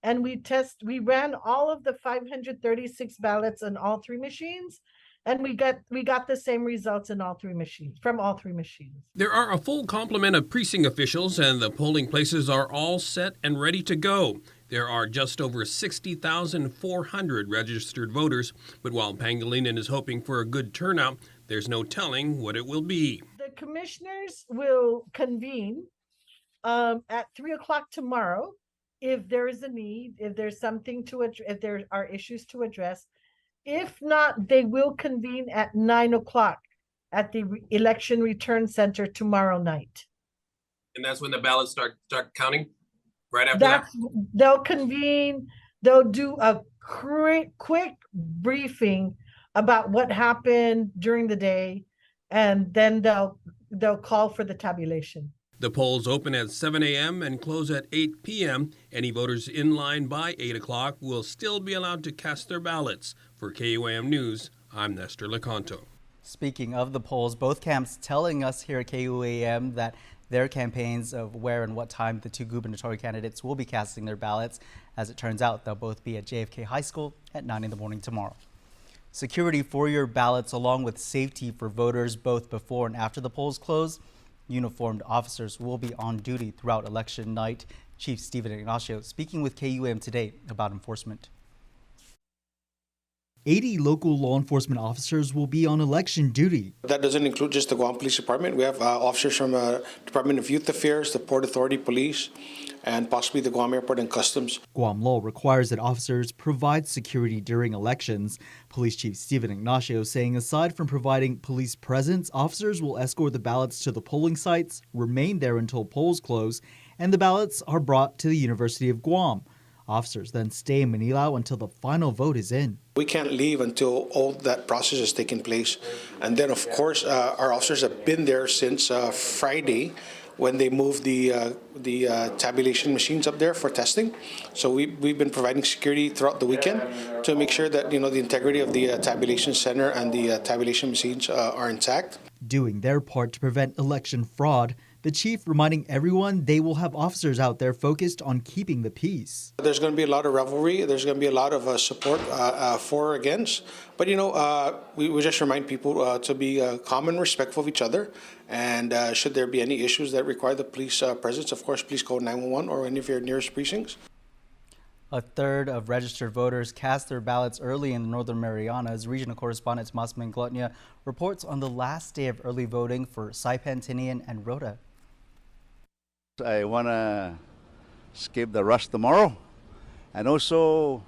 and we ran all of the 536 ballots on all three machines, and we got the same results in all three machines, from all three machines. There are a full complement of precinct officials, and the polling places are all set and ready to go. There are just over 60,400 registered voters, but while Pangilinan is hoping for a good turnout, there's no telling what it will be. The commissioners will convene at 3 o'clock tomorrow if there is a need, if there's something to if there are issues to address. If not, they will convene at 9 o'clock at the election return center tomorrow night. And that's when the ballots start counting? Right after that? They'll convene, they'll do a quick briefing about what happened during the day, and then they'll call for the tabulation. The polls open at 7 a.m. and close at 8 p.m. Any voters in line by 8 o'clock will still be allowed to cast their ballots. For KUAM News, I'm Nestor Lecanto. Speaking of the polls, both camps telling us here at KUAM that their campaigns of where and what time the two gubernatorial candidates will be casting their ballots. As it turns out, they'll both be at JFK High School at 9 in the morning tomorrow. Security for your ballots, along with safety for voters both before and after the polls close. Uniformed officers will be on duty throughout election night. Chief Stephen Ignacio speaking with KUAM today about enforcement. 80 local law enforcement officers will be on election duty. That doesn't include just the Guam Police Department. We have officers from Department of Youth Affairs, the Port Authority Police, and possibly the Guam Airport and Customs. Guam law requires that officers provide security during elections. Police Chief Stephen Ignacio saying aside from providing police presence, officers will escort the ballots to the polling sites, remain there until polls close, and the ballots are brought to the University of Guam. Officers then stay in Manila until the final vote is in. We can't leave until all that process has taken place. And then, of course, our officers have been there since Friday when they moved the tabulation machines up there for testing. So we've been providing security throughout the weekend to make sure that, the integrity of the tabulation center and the tabulation machines are intact. Doing their part to prevent election fraud, the chief reminding everyone they will have officers out there focused on keeping the peace. There's going to be a lot of revelry. There's going to be a lot of support for or against. But, we just remind people to be calm and respectful of each other. And should there be any issues that require the police presence, of course, please call 911 or any of your nearest precincts. A third of registered voters cast their ballots early in the Northern Marianas. Regional correspondent Tomas Manglotnia reports on the last day of early voting for Saipan, Tinian, and Rota. I want to skip the rush tomorrow and also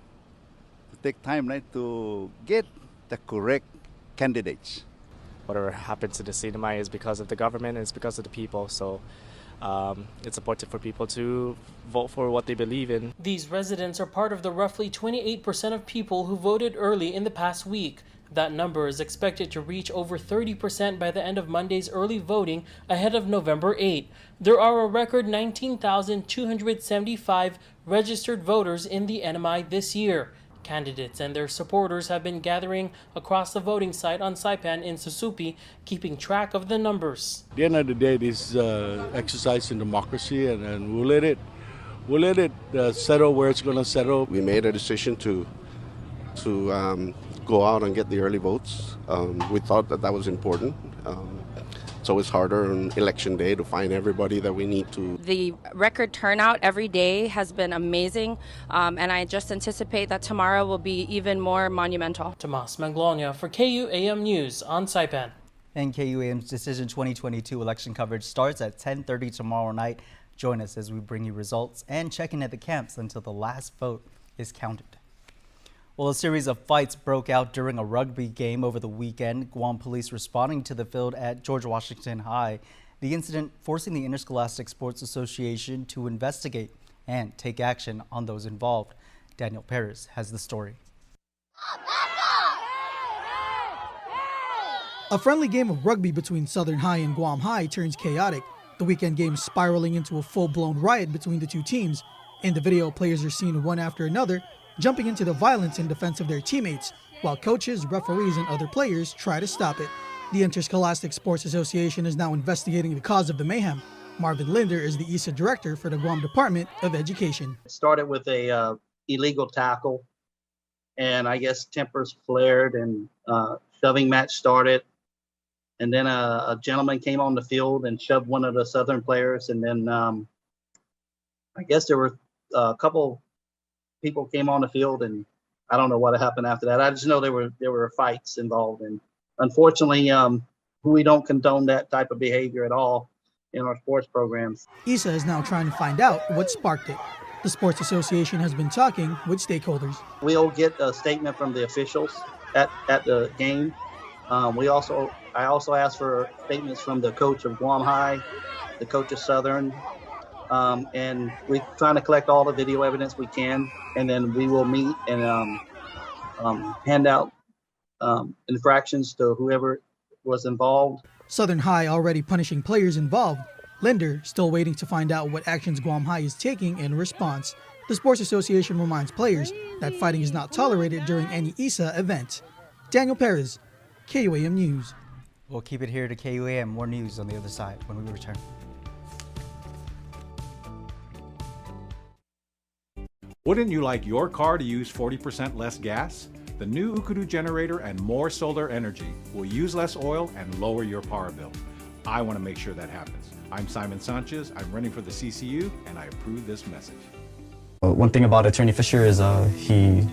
to take time to get the correct candidates. Whatever happens to the CNMI is because of the government, it's because of the people. So it's important for people to vote for what they believe in. These residents are part of the roughly 28% of people who voted early in the past week. That number is expected to reach over 30% by the end of Monday's early voting ahead of November 8. There are a record 19,275 registered voters in the NMI this year. Candidates and their supporters have been gathering across the voting site on Saipan in Susupi, keeping track of the numbers. At the end of the day, this is exercise in democracy, and we'll let it settle where it's going to settle. We made a decision to go out and get the early votes. We thought that was important. It's always harder on election day to find everybody that we need to. The record turnout every day has been amazing, and I just anticipate that tomorrow will be even more monumental. Tomas Manglotnia for KUAM News on Saipan. And KUAM's Decision 2022 election coverage starts at 10:30 tomorrow night. Join us as we bring you results and check in at the camps until the last vote is counted. Well, a series of fights broke out during a rugby game over the weekend. Guam police responding to the field at George Washington High. The incident forcing the Interscholastic Sports Association to investigate and take action on those involved. Daniel Perez has the story. A friendly game of rugby between Southern High and Guam High turns chaotic. The weekend game spiraling into a full-blown riot between the two teams. In the video, players are seen one after another jumping into the violence in defense of their teammates, while coaches, referees, and other players try to stop it. The Interscholastic Sports Association is now investigating the cause of the mayhem. Marvin Linder is the ISA director for the Guam Department of Education. It started with a illegal tackle, and I guess tempers flared and shoving match started. And then a gentleman came on the field and shoved one of the Southern players. And then I guess there were a couple people came on the field, and I don't know what happened after that. I just know there were fights involved. And unfortunately, we don't condone that type of behavior at all in our sports programs. ISA is now trying to find out what sparked it. The Sports Association has been talking with stakeholders. We'll get a statement from the officials at the game. I also asked for statements from the coach of Guam High, the coach of Southern, and we're trying to collect all the video evidence we can, and then we will meet and hand out infractions to whoever was involved. Southern High already punishing players involved. Linder still waiting to find out what actions Guam High is taking in response. The Sports Association reminds players that fighting is not tolerated during any ISA event. Daniel Perez, KUAM News. We'll keep it here to KUAM. More news on the other side when we return. Wouldn't you like your car to use 40% less gas? The new Ukudu generator and more solar energy will use less oil and lower your power bill. I want to make sure that happens. I'm Simon Sanchez. I'm running for the CCU, and I approve this message. One thing about Attorney Fisher is he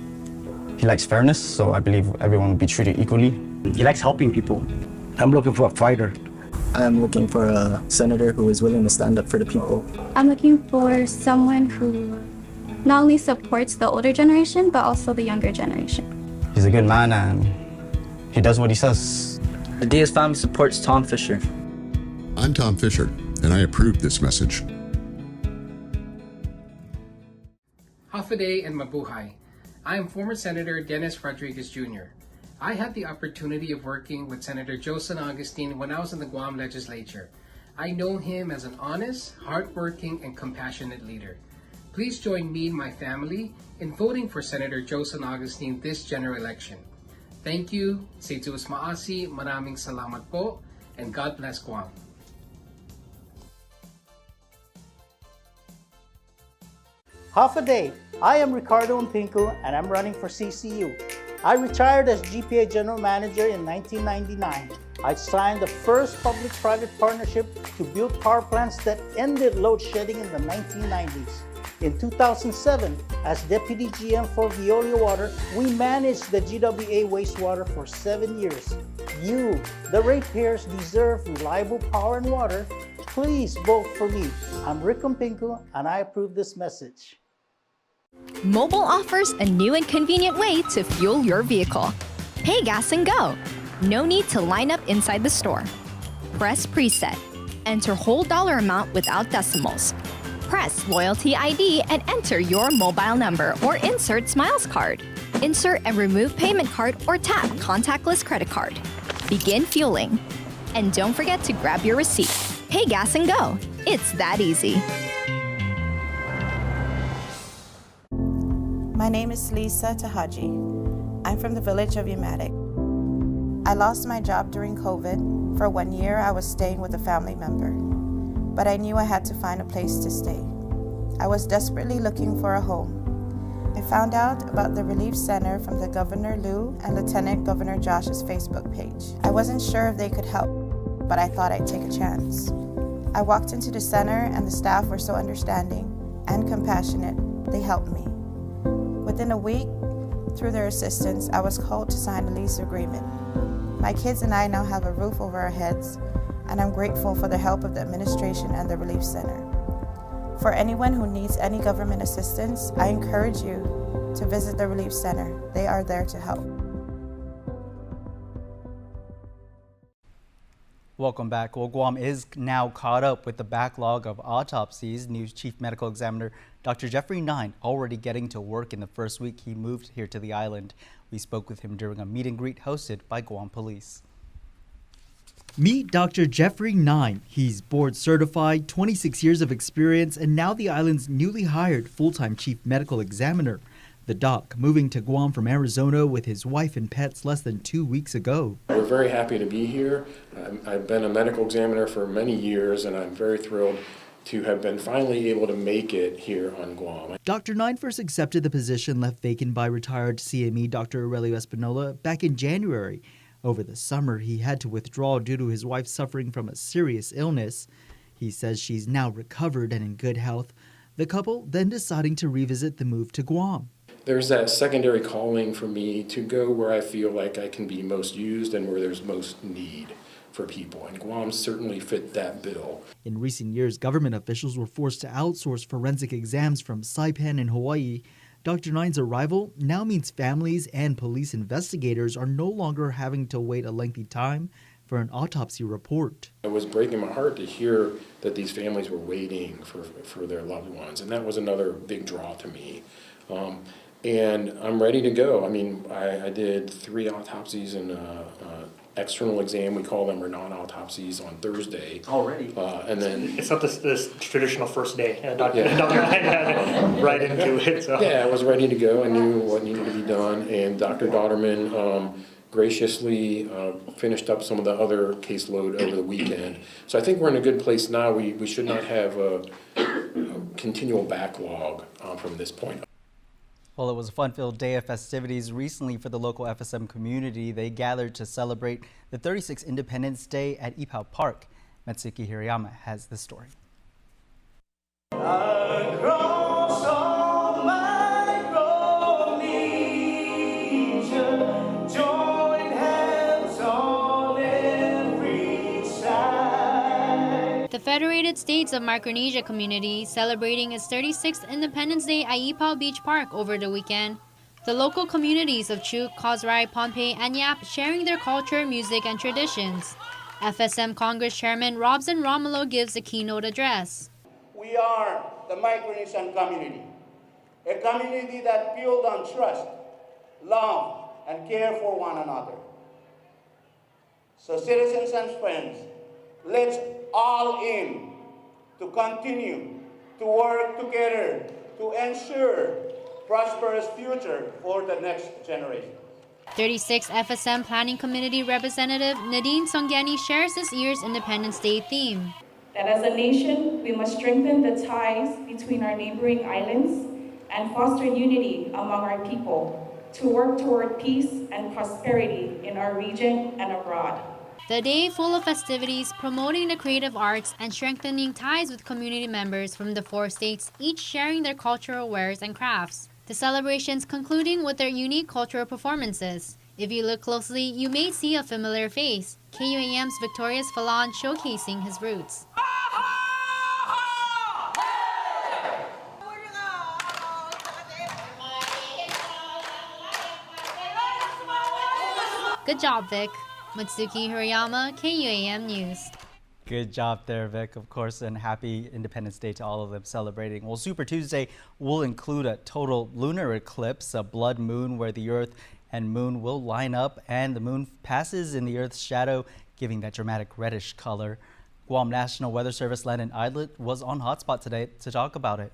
likes fairness, so I believe everyone will be treated equally. He likes helping people. I'm looking for a fighter. I'm looking for a senator who is willing to stand up for the people. I'm looking for someone who not only supports the older generation, but also the younger generation. He's a good man and he does what he says. The Diaz family supports Tom Fisher. I'm Tom Fisher, and I approve this message. Hafaday and Mabuhay. I am former Senator Dennis Rodriguez Jr. I had the opportunity of working with Senator Joe San Agustin when I was in the Guam legislature. I know him as an honest, hardworking, and compassionate leader. Please join me and my family in voting for Senator Joe San Agustin this general election. Thank you, Seitus Maasi, maraming salamat po, and God bless Guam. Half a day. I am Ricardo Mpinku and I'm running for CCU. I retired as GPA General Manager in 1999. I signed the first public-private partnership to build power plants that ended load shedding in the 1990s. In 2007, as Deputy GM for Veolia Water, we managed the GWA wastewater for 7 years. You, the ratepayers, deserve reliable power and water. Please vote for me. I'm Rick Mpinku and I approve this message. Mobile offers a new and convenient way to fuel your vehicle. Pay gas and go. No need to line up inside the store. Press preset. Enter whole dollar amount without decimals. Press Loyalty ID and enter your mobile number or insert Smiles card. Insert and remove payment card or tap contactless credit card. Begin fueling. And don't forget to grab your receipt. Pay gas and go. It's that easy. My name is Lisa Tahaji. I'm from the village of Yamatic. I lost my job during COVID. For 1 year, I was staying with a family member, but I knew I had to find a place to stay. I was desperately looking for a home. I found out about the Relief Center from the Governor Liu and Lieutenant Governor Josh's Facebook page. I wasn't sure if they could help, but I thought I'd take a chance. I walked into the center and the staff were so understanding and compassionate, they helped me. Within a week, through their assistance, I was called to sign a lease agreement. My kids and I now have a roof over our heads, and I'm grateful for the help of the administration and the Relief Center. For anyone who needs any government assistance, I encourage you to visit the Relief Center. They are there to help. Welcome back. Well, Guam is now caught up with the backlog of autopsies. New Chief Medical Examiner Dr. Jeffrey Nine already getting to work in the first week he moved here to the island. We spoke with him during a meet and greet hosted by Guam Police. Meet Dr. Jeffrey Nine. He's board certified, 26 years of experience, and now the island's newly hired full-time chief medical examiner. The doc moving to Guam from Arizona with his wife and pets less than 2 weeks ago. We're very happy to be here. I've been a medical examiner for many years, and I'm very thrilled to have been finally able to make it here on Guam. Dr. Nine first accepted the position left vacant by retired CME Dr. Aurelio Espinola back in January. Over the summer, he had to withdraw due to his wife suffering from a serious illness. He says she's now recovered and in good health. The couple then deciding to revisit the move to Guam. There's that secondary calling for me to go where I feel like I can be most used and where there's most need for people, and Guam certainly fit that bill. In recent years, government officials were forced to outsource forensic exams from Saipan in Hawaii. Dr. Nine's arrival now means families and police investigators are no longer having to wait a lengthy time for an autopsy report. It was breaking my heart to hear that these families were waiting for their loved ones, and that was another big draw to me. And I'm ready to go. I mean, I did 3 autopsies and external exam, we call them, or non-autopsies, on Thursday. Already? And then it's not this traditional first day. Dr. Nine had right into it. So. Yeah, I was ready to go. I knew what needed to be done, and Dr. Dodderman graciously finished up some of the other caseload over the weekend. So I think we're in a good place now. We should not have a continual backlog from this point. Well, it was a fun-filled day of festivities recently for the local FSM community. They gathered to celebrate the 36th Independence Day at Ipao Park. Matsuki Hirayama has the story. The Federated States of Micronesia community celebrating its 36th Independence Day at Ipao Beach Park over the weekend. The local communities of Chuk, Kozrai, Pohnpei, and Yap sharing their culture, music, and traditions. FSM Congress Chairman Robson Romulo gives a keynote address. We are the Micronesian community, a community that built on trust, love, and care for one another. So citizens and friends, let's all in to continue to work together to ensure prosperous future for the next generation. 36 FSM Planning Committee Representative Nadine Songyani shares this year's Independence Day theme. That as a nation, we must strengthen the ties between our neighboring islands and foster unity among our people to work toward peace and prosperity in our region and abroad. The day full of festivities promoting the creative arts and strengthening ties with community members from the 4 states, each sharing their cultural wares and crafts. The celebrations concluding with their unique cultural performances. If you look closely, you may see a familiar face, KUAM's Victorious Falon showcasing his roots. Good job, Vic. Matsuki Hirayama, KUAM News. Good job there, Vic, of course, and happy Independence Day to all of them celebrating. Well, Super Tuesday will include a total lunar eclipse, a blood moon where the Earth and moon will line up and the moon passes in the Earth's shadow, giving that dramatic reddish color. Guam National Weather Service Landon Idlet was on hotspot today to talk about it.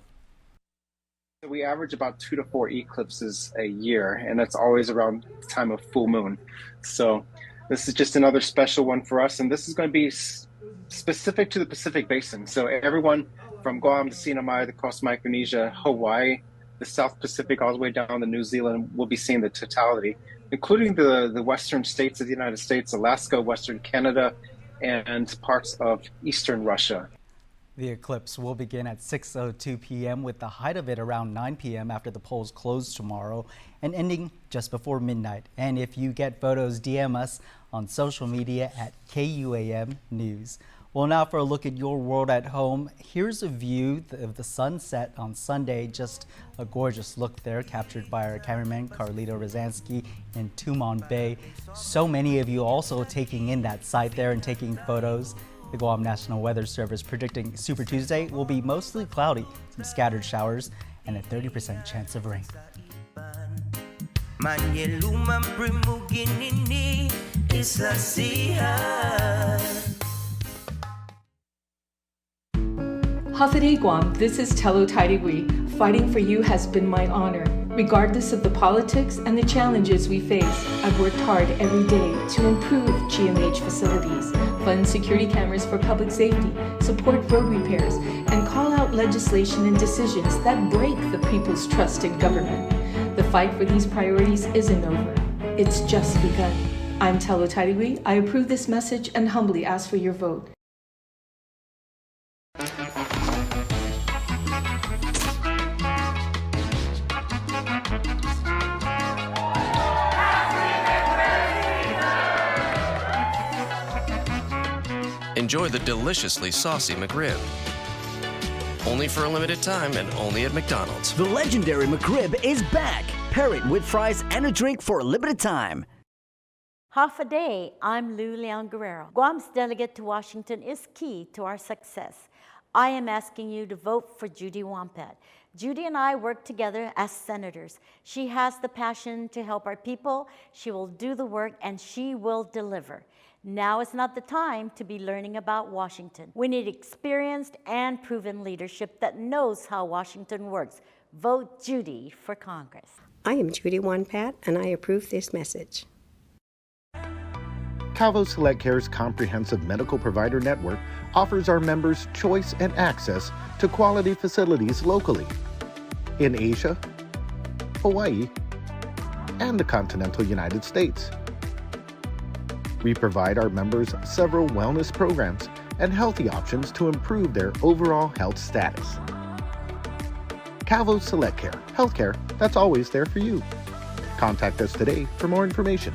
We average about 2 to 4 eclipses a year, and that's always around the time of full moon. So this is just another special one for us, and this is going to be specific to the Pacific Basin. So everyone from Guam to CNMI, the coast of Micronesia, Hawaii, the South Pacific, all the way down to New Zealand, will be seeing the totality, including the western states of the United States, Alaska, western Canada, and parts of eastern Russia. The eclipse will begin at 6:02 p.m. with the height of it around 9 p.m. after the polls close tomorrow and ending just before midnight. And if you get photos, DM us on social media at KUAM News. Well, now for a look at your world at home. Here's a view of the sunset on Sunday. Just a gorgeous look there, captured by our cameraman Carlito Rozansky in Tumon Bay. So many of you also taking in that sight there and taking photos. The Guam National Weather Service predicting Super Tuesday will be mostly cloudy, some scattered showers, and a 30% chance of rain. Hafide Guam, this is Telo Tairiwi. Fighting for you has been my honor. Regardless of the politics and the challenges we face, I've worked hard every day to improve GMH facilities, fund security cameras for public safety, support road repairs, and call out legislation and decisions that break the people's trust in government. The fight for these priorities isn't over. It's just begun. I'm Telo Tairiwi. I approve this message and humbly ask for your vote. Enjoy the deliciously saucy McRib. Only for a limited time and only at McDonald's. The legendary McRib is back. Pair it with fries and a drink for a limited time. Half a day, I'm Lou Leon Guerrero. Guam's delegate to Washington is key to our success. I am asking you to vote for Judy Wampat. Judy and I work together as senators. She has the passion to help our people. She will do the work and she will deliver. Now is not the time to be learning about Washington. We need experienced and proven leadership that knows how Washington works. Vote Judy for Congress. I am Judy Wampat, and I approve this message. Calvo Select Care's comprehensive medical provider network offers our members choice and access to quality facilities locally in Asia, Hawaii, and the continental United States. We provide our members several wellness programs and healthy options to improve their overall health status. Calvo Select Care, healthcare that's always there for you. Contact us today for more information.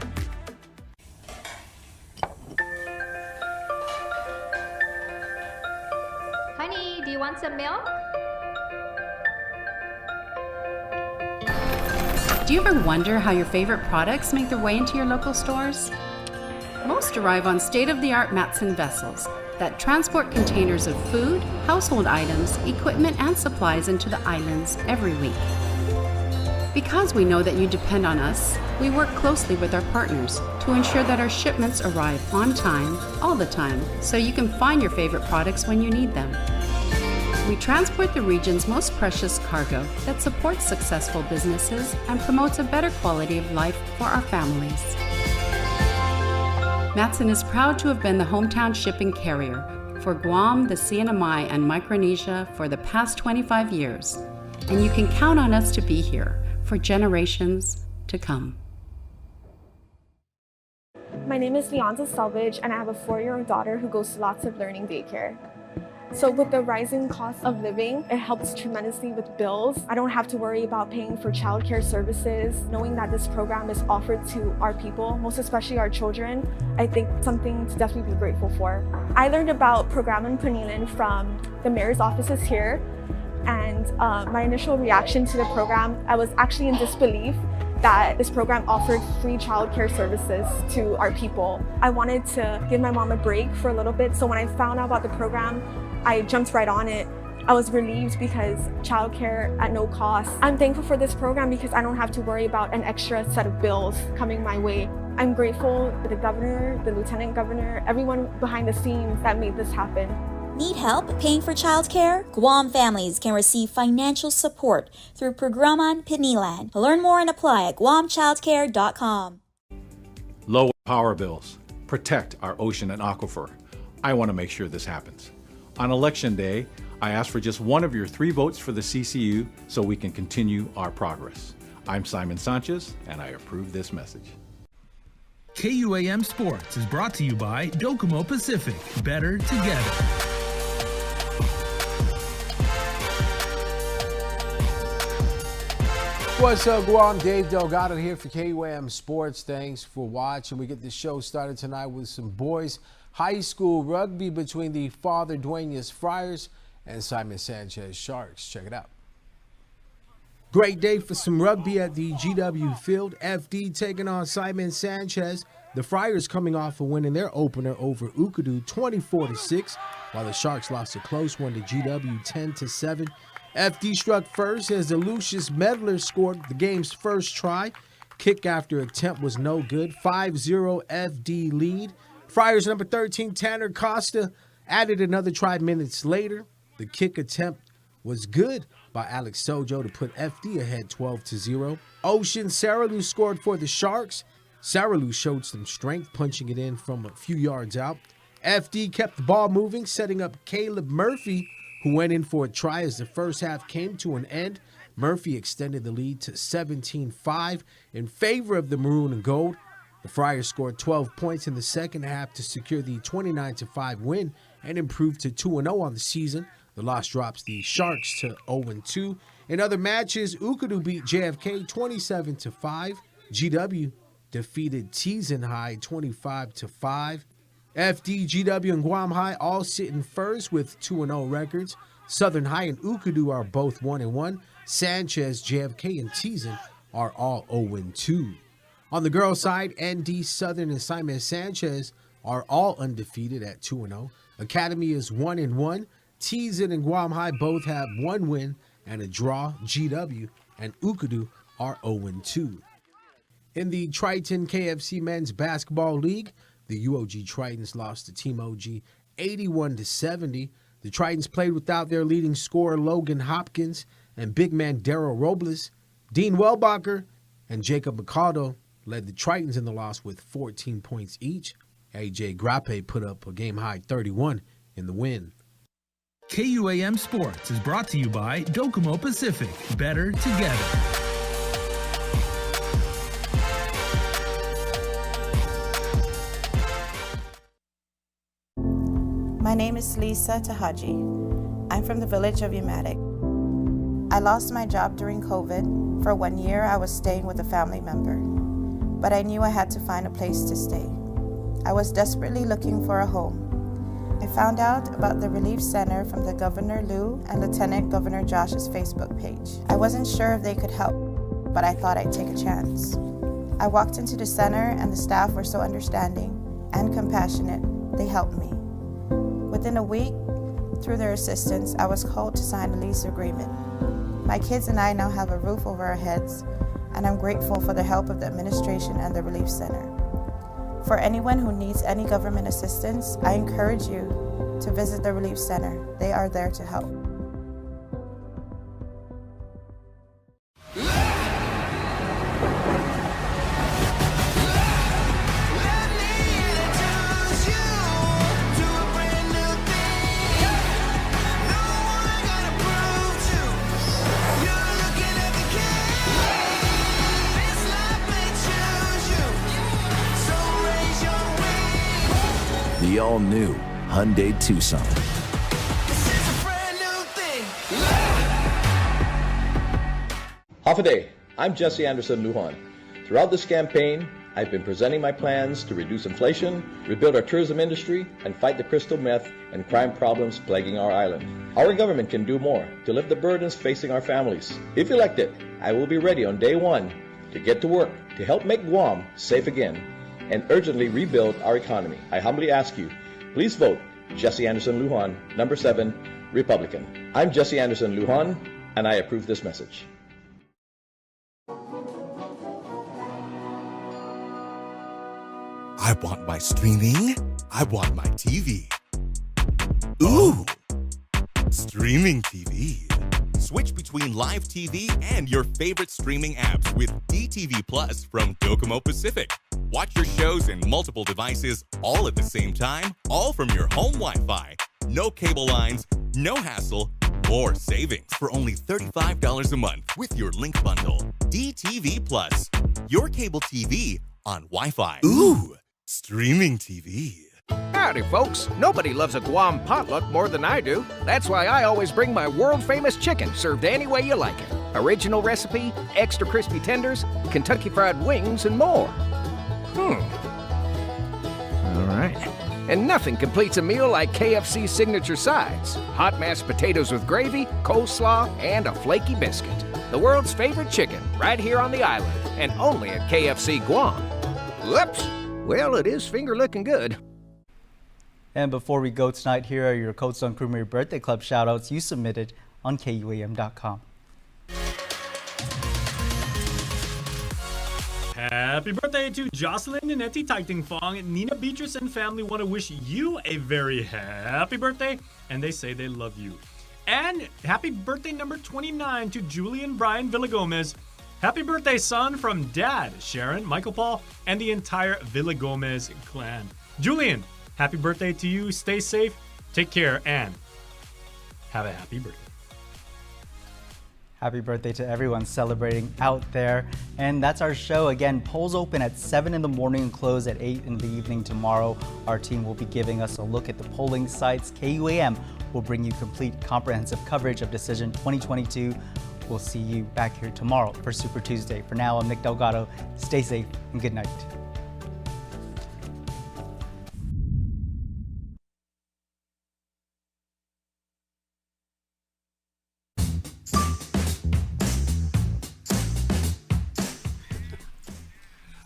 Honey, do you want some milk? Do you ever wonder how your favorite products make their way into your local stores? Most arrive on state-of-the-art Matson vessels that transport containers of food, household items, equipment, and supplies into the islands every week. Because we know that you depend on us, we work closely with our partners to ensure that our shipments arrive on time, all the time, so you can find your favorite products when you need them. We transport the region's most precious cargo that supports successful businesses and promotes a better quality of life for our families. Matson is proud to have been the hometown shipping carrier for Guam, the CNMI, and Micronesia for the past 25 years, and you can count on us to be here for generations to come. My name is Leonza Selvage, and I have a 4-year-old daughter who goes to lots of learning daycare. So with the rising cost of living, it helps tremendously with bills. I don't have to worry about paying for childcare services. Knowing that this program is offered to our people, most especially our children, I think something to definitely be grateful for. I learned about Programan Panilan from the mayor's offices here, and my initial reaction to the program, I was actually in disbelief that this program offered free childcare services to our people. I wanted to give my mom a break for a little bit, so when I found out about the program, I jumped right on it. I was relieved because childcare at no cost. I'm thankful for this program because I don't have to worry about an extra set of bills coming my way. I'm grateful to the governor, the lieutenant governor, everyone behind the scenes that made this happen. Need help paying for childcare? Guam families can receive financial support through Programan Pinilan. Learn more and apply at guamchildcare.com. Lower power bills. Protect our ocean and aquifer. I want to make sure this happens. On Election Day, I ask for just one of your 3 votes for the CCU so we can continue our progress. I'm Simon Sanchez, and I approve this message. KUAM Sports is brought to you by Docomo Pacific. Better together. What's up, Guam? Dave Delgado here for KUAM Sports. Thanks for watching. We get the show started tonight with some boys high school rugby between the Father Duenas Friars and Simon Sanchez Sharks. Check it out. Great day for some rugby at the GW Field. FD taking on Simon Sanchez. The Friars coming off a win in their opener over Ukadu 24-6, while the Sharks lost a close one to GW 10-7. FD struck first as the Lucius Medler scored the game's first try. Kick after attempt was no good. 5-0 FD lead. Friars number 13, Tanner Costa, added another try minutes later. The kick attempt was good. by Alex Sojo to put FD ahead 12-0. Ocean Saralou scored for the Sharks. Saralou showed some strength, punching it in from a few yards out. FD kept the ball moving, setting up Caleb Murphy, who went in for a try as the first half came to an end. Murphy extended the lead to 17-5 in favor of the Maroon and Gold. The Friars scored 12 points in the second half to secure the 29-5 win and improve to 2-0 on the season. The loss drops the Sharks to 0-2. In other matches, Ukadu beat JFK 27-5. GW defeated Teason High 25-5. FD, GW, and Guam High all sit in first with 2-0 records. Southern High and Ukadu are both 1-1. Sanchez, JFK, and Teason are all 0-2. On the girls' side, ND, Southern, and Simon Sanchez are all undefeated at 2-0. Academy is 1-1. Teason and Guam High both have one win and a draw. GW and Ukadu are 0-2. In the Triton KFC Men's Basketball League, the UOG Tritons lost to Team OG 81-70. The Tritons played without their leading scorer Logan Hopkins and big man Darryl Robles. Dean Wellbacher and Jacob Mikado led the Tritons in the loss with 14 points each. AJ Grape put up a game-high 31 in the win. KUAM Sports is brought to you by Docomo Pacific. Better together. My name is Lisa Tahaji. I'm from the village of Umatic. I lost my job during COVID. For 1 year, I was staying with a family member, but I knew I had to find a place to stay. I was desperately looking for a home. I found out about the Relief Center from the Governor Lou and Lieutenant Governor Josh's Facebook page. I wasn't sure if they could help, but I thought I'd take a chance. I walked into the center and the staff were so understanding and compassionate, they helped me. Within a week, through their assistance, I was called to sign a lease agreement. My kids and I now have a roof over our heads, and I'm grateful for the help of the administration and the Relief Center. For anyone who needs any government assistance, I encourage you to visit the Relief Center. They are there to help. The all-new Hyundai Tucson. Half a day. I'm Jesse Anderson Lujan. Throughout this campaign, I've been presenting my plans to reduce inflation, rebuild our tourism industry, and fight the crystal meth and crime problems plaguing our island. Our government can do more to lift the burdens facing our families. If elected, I will be ready on day one to get to work to help make Guam safe again and urgently rebuild our economy. I humbly ask you, please vote Jesse Anderson Lujan, number 7, Republican. I'm Jesse Anderson Lujan, and I approve this message. I want my streaming. I want my TV. Ooh, streaming TV. Switch between live TV and your favorite streaming apps with DTV Plus from Docomo Pacific. Watch your shows in multiple devices all at the same time, all from your home Wi-Fi. No cable lines, no hassle, more savings for only $35 a month with your Link bundle. DTV Plus, your cable TV on Wi-Fi. Ooh, streaming TV. Howdy, folks. Nobody loves a Guam potluck more than I do. That's why I always bring my world-famous chicken, served any way you like it. Original recipe, extra crispy tenders, Kentucky Fried Wings, and more. All right. And nothing completes a meal like KFC's signature sides. Hot mashed potatoes with gravy, coleslaw, and a flaky biscuit. The world's favorite chicken, right here on the island, and only at KFC Guam. Whoops! Well, it is finger-looking good. And before we go tonight, here are your Coach Sun Creamery Birthday Club shoutouts you submitted on KUAM.com. Happy birthday to Jocelyn and Nettie Taiting Fong. Nina Beatrice and family want to wish you a very happy birthday, and they say they love you. And happy birthday number 29 to Julian Brian Villagomez. Happy birthday, son, from Dad, Sharon, Michael Paul, and the entire Villagomez clan. Julian, happy birthday to you. Stay safe, take care, and have a happy birthday. Happy birthday to everyone celebrating out there. And that's our show. Again, polls open at 7 in the morning and close at 8 in the evening tomorrow. Our team will be giving us a look at the polling sites. KUAM will bring you complete comprehensive coverage of Decision 2022. We'll see you back here tomorrow for Super Tuesday. For now, I'm Nick Delgado. Stay safe and good night.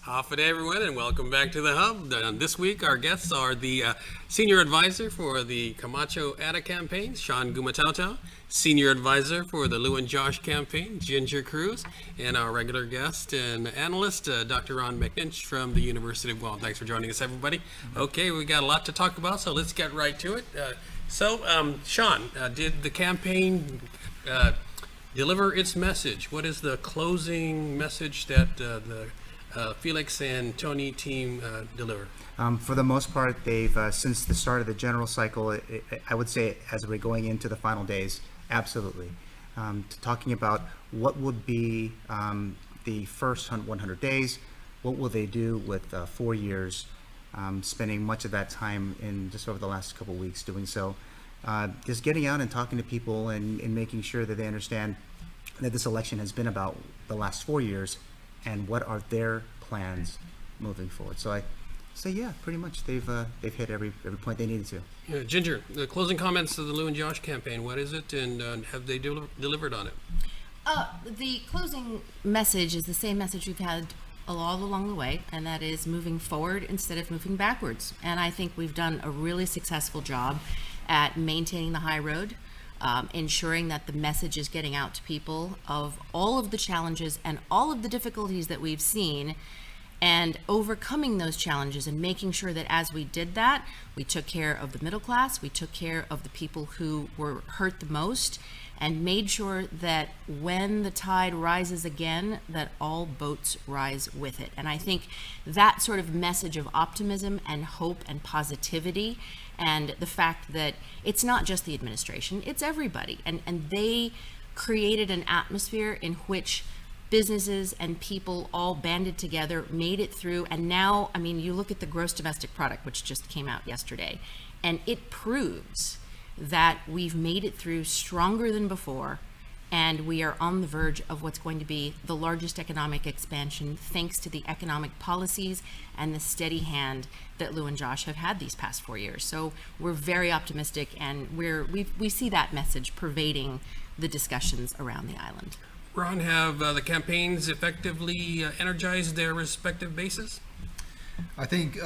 Half a day, everyone, and welcome back to the Hub. This week, our guests are the Senior Advisor for the Camacho Ada campaign, Sean Gumatauta, Senior Advisor for the Lou and Josh campaign, Ginger Cruz, and our regular guest and analyst, Dr. Ron McNinch from the University of Guam. Thanks for joining us, everybody. Okay, we got a lot to talk about, so let's get right to it. Sean, did the campaign deliver its message? What is the closing message that the Felix and Tony team deliver? For the most part, they've, since the start of the general cycle, I would say as we're going into the final days, absolutely. Talking about what would be the first 100 days, what will they do with 4 years, spending much of that time in just over the last couple of weeks doing so. Just getting out and talking to people and making sure that they understand that this election has been about the last 4 years and what are their plans moving forward. So I say, yeah, pretty much they've hit every point they needed to. Yeah, Ginger, the closing comments of the Lou and Josh campaign, what is it, and have they delivered on it? The closing message is the same message we've had all along the way, and that is moving forward instead of moving backwards. And I think we've done a really successful job at maintaining the high road, ensuring that the message is getting out to people of all of the challenges and all of the difficulties that we've seen, and overcoming those challenges and making sure that as we did that, we took care of the middle class, we took care of the people who were hurt the most, and made sure that when the tide rises again, that all boats rise with it. And I think that sort of message of optimism and hope and positivity, and the fact that it's not just the administration, it's everybody. And they created an atmosphere in which businesses and people all banded together, made it through. And now, I mean, you look at the gross domestic product, which just came out yesterday, and it proves that we've made it through stronger than before. And we are on the verge of what's going to be the largest economic expansion, thanks to the economic policies and the steady hand that Lou and Josh have had these past 4 years. So we're very optimistic, and we see that message pervading the discussions around the island. Ron, have the campaigns effectively energized their respective bases? I think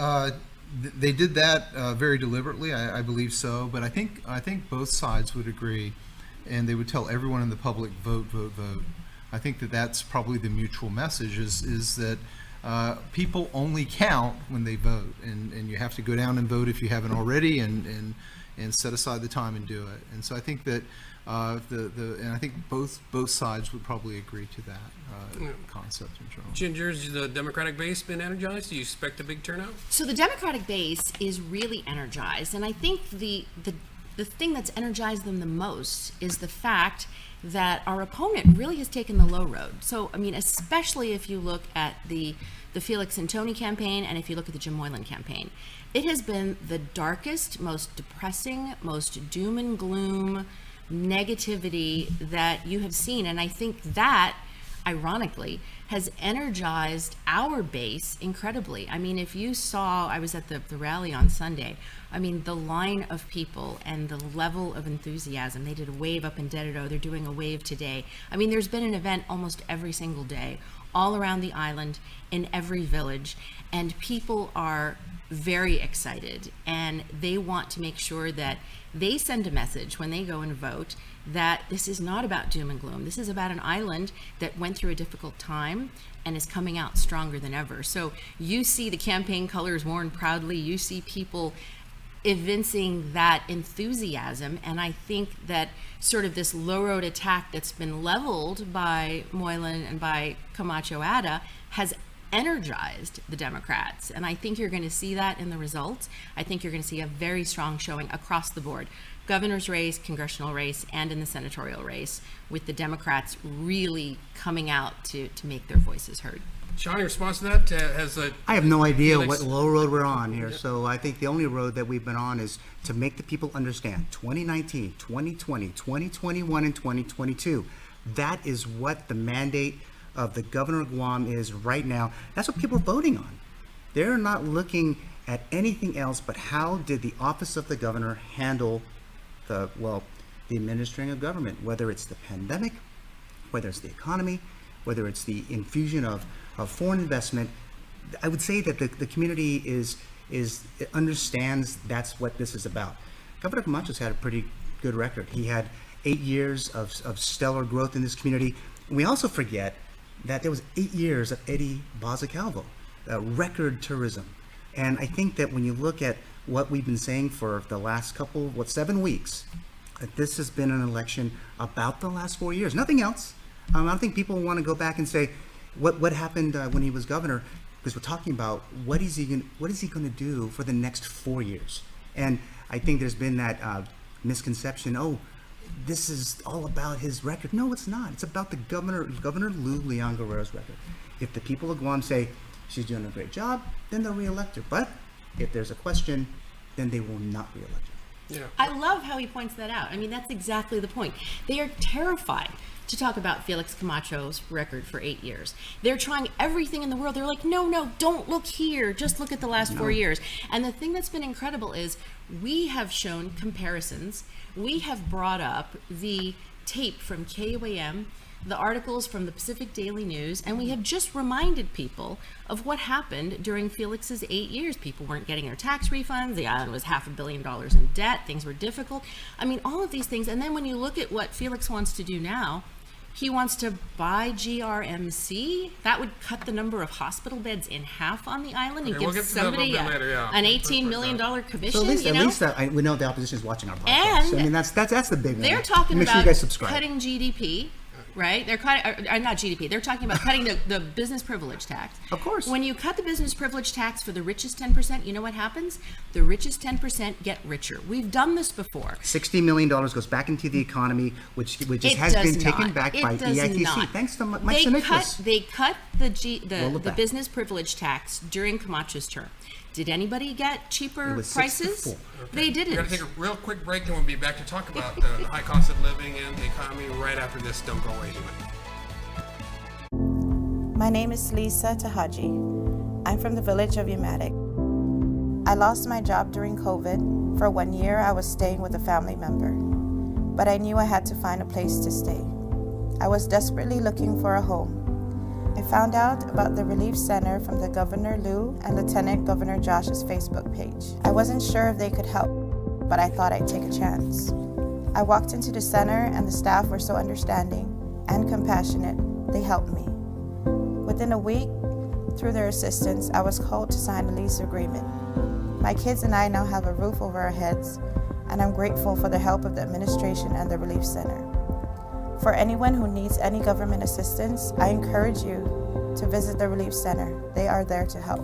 they did that very deliberately. I believe so, but I think both sides would agree. And they would tell everyone in the public, vote, vote, vote. I think that that's probably the mutual message is that people only count when they vote, and you have to go down and vote if you haven't already, and set aside the time and do it. And so I think that and I think both sides would probably agree to that concept in general. Ginger's the Democratic base been energized? Do you expect a big turnout? So the Democratic base is really energized, and I think the thing that's energized them the most is the fact that our opponent really has taken the low road. So, I mean, especially if you look at the Felix and Tony campaign, and if you look at the Jim Moylan campaign, it has been the darkest, most depressing, most doom and gloom negativity that you have seen. And I think that, ironically, has energized our base incredibly. I mean, if you saw, I was at the rally on Sunday, I mean, the line of people and the level of enthusiasm. They did a wave up in Dededo, they're doing a wave today. I mean, there's been an event almost every single day, all around the island, in every village, and people are very excited, and they want to make sure that they send a message when they go and vote that this is not about doom and gloom. This is about an island that went through a difficult time and is coming out stronger than ever. So you see the campaign colors worn proudly. You see people evincing that enthusiasm. And I think that sort of this low road attack that's been leveled by Moylan and by Camacho Ada has energized the Democrats. And I think you're going to see that in the results. I think you're going to see a very strong showing across the board. Governor's race, congressional race, and in the senatorial race, with the Democrats really coming out to make their voices heard. Sean, your response to that? I have no idea what low road we're on here. So I think the only road that we've been on is to make the people understand 2019, 2020, 2021, and 2022. That is what the mandate of the governor of Guam is right now. That's what people are voting on. They're not looking at anything else but how did the office of the governor handle the administering of government, whether it's the pandemic, whether it's the economy, whether it's the infusion of foreign investment. I would say that the community understands that's what this is about. Governor Camacho's had a pretty good record. He had 8 years of stellar growth in this community. And we also forget that there was 8 years of Eddie Baza-Calvo, record tourism. And I think that when you look at what we've been saying for the last 7 weeks, that this has been an election about the last 4 years, nothing else. I don't think people want to go back and say what happened when he was governor, because we're talking about what is he going to do for the next 4 years. And I think there's been that misconception, this is all about his record. No, it's not. It's about the Governor Lou Leon Guerrero's record. If the people of Guam say she's doing a great job, then they'll reelect her. But if there's a question, then they will not reelect her. Yeah. I love how he points that out. I mean, that's exactly the point. They are terrified to talk about Felix Camacho's record for 8 years. They're trying everything in the world. They're like, no, don't look here. Just look at the last 4 years. And the thing that's been incredible is we have shown comparisons. We have brought up the tape from KUAM, the articles from the Pacific Daily News, and we have just reminded people of what happened during Felix's 8 years. People weren't getting their tax refunds. The island was $500 million in debt. Things were difficult. I mean, all of these things. And then when you look at what Felix wants to do now, he wants to buy GRMC. That would cut the number of hospital beds in half on the island and give somebody an $18 million commission. So at least we know the opposition is watching our podcast. And so, I mean, that's the big one. They're talking Make about sure you guys subscribe. cutting GDP. Right? They're cutting, not GDP, they're talking about cutting the business privilege tax. Of course. When you cut the business privilege tax for the richest 10%, you know what happens? The richest 10% get richer. We've done this before. $60 million goes back into the economy, which has been taken back by EITC. Thanks to Mike Sinitras. They cut the business privilege tax during Camacho's term. Did anybody get cheaper prices? Okay. They didn't. We're going to take a real quick break, and we'll be back to talk about the high cost of living and the economy right after this. Don't go away anyway. My name is Lisa Tahaji. I'm from the village of Yamatic. I lost my job during COVID. For 1 year, I was staying with a family member, but I knew I had to find a place to stay. I was desperately looking for a home. I found out about the Relief Center from the Governor Lou and Lieutenant Governor Josh's Facebook page. I wasn't sure if they could help, but I thought I'd take a chance. I walked into the center and the staff were so understanding and compassionate, they helped me. Within a week, through their assistance, I was called to sign a lease agreement. My kids and I now have a roof over our heads, and I'm grateful for the help of the administration and the Relief Center. For anyone who needs any government assistance, I encourage you to visit the Relief Center. They are there to help.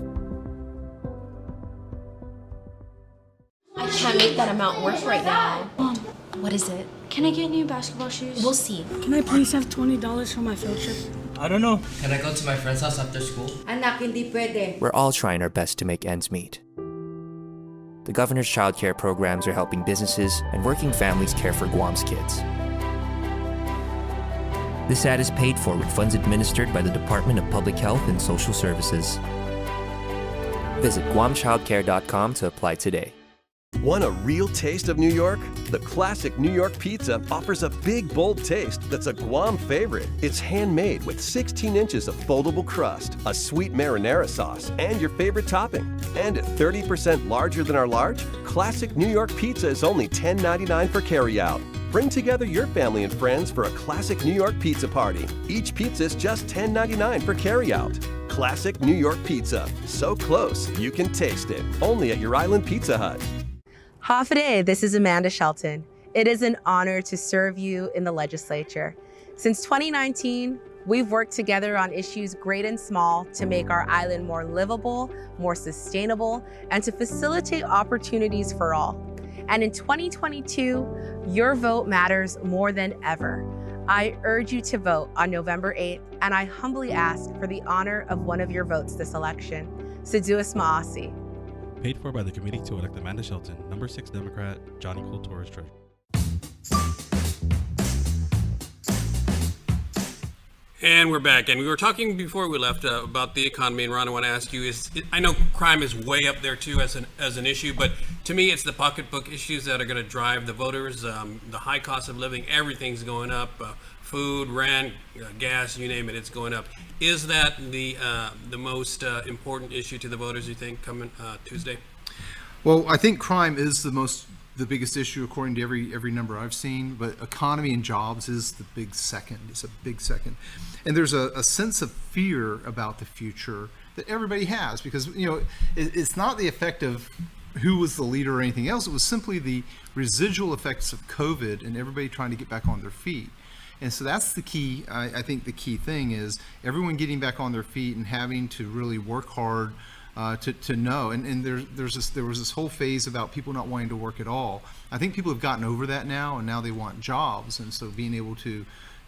I can't make that amount work right now. Mom, what is it? Can I get new basketball shoes? We'll see. Can I please have $20 for my field trip? I don't know. Can I go to my friend's house after school? Anak, hindi pwede. We're all trying our best to make ends meet. The governor's child care programs are helping businesses and working families care for Guam's kids. This ad is paid for with funds administered by the Department of Public Health and Social Services. Visit guamchildcare.com to apply today. Want a real taste of New York? The classic New York pizza offers a big, bold taste that's a Guam favorite. It's handmade with 16 inches of foldable crust, a sweet marinara sauce, and your favorite topping. And at 30% larger than our large, classic New York pizza is only $10.99 for carryout. Bring together your family and friends for a classic New York pizza party. Each pizza is just $10.99 for carryout. Classic New York pizza. So close, you can taste it. Only at your Island Pizza Hut. Hafa, this is Amanda Shelton. It is an honor to serve you in the legislature. Since 2019, we've worked together on issues great and small to make our island more livable, more sustainable, and to facilitate opportunities for all. And in 2022, your vote matters more than ever. I urge you to vote on November 8th, and I humbly ask for the honor of one of your votes this election. Seduas Maasi. Paid for by the Committee to Elect Amanda Shelton, number 6 Democrat, Johnny Cole Torres Treasurer. And we're back, and we were talking before we left about the economy. And Ron, I want to ask you: I know crime is way up there too as an issue, but to me, it's the pocketbook issues that are going to drive the voters. The high cost of living, everything's going up. Food, rent, gas, you name it, it's going up. Is that the most important issue to the voters, you think, coming Tuesday? Well, I think crime is the biggest issue according to every number I've seen, but economy and jobs is the big second. It's a big second. And there's a sense of fear about the future that everybody has, because it's not the effect of who was the leader or anything else. It was simply the residual effects of COVID and everybody trying to get back on their feet. And so that's the key. I think the key thing is everyone getting back on their feet and having to really work hard to know. And there was this whole phase about people not wanting to work at all. I think people have gotten over that now, and now they want jobs. And so being able to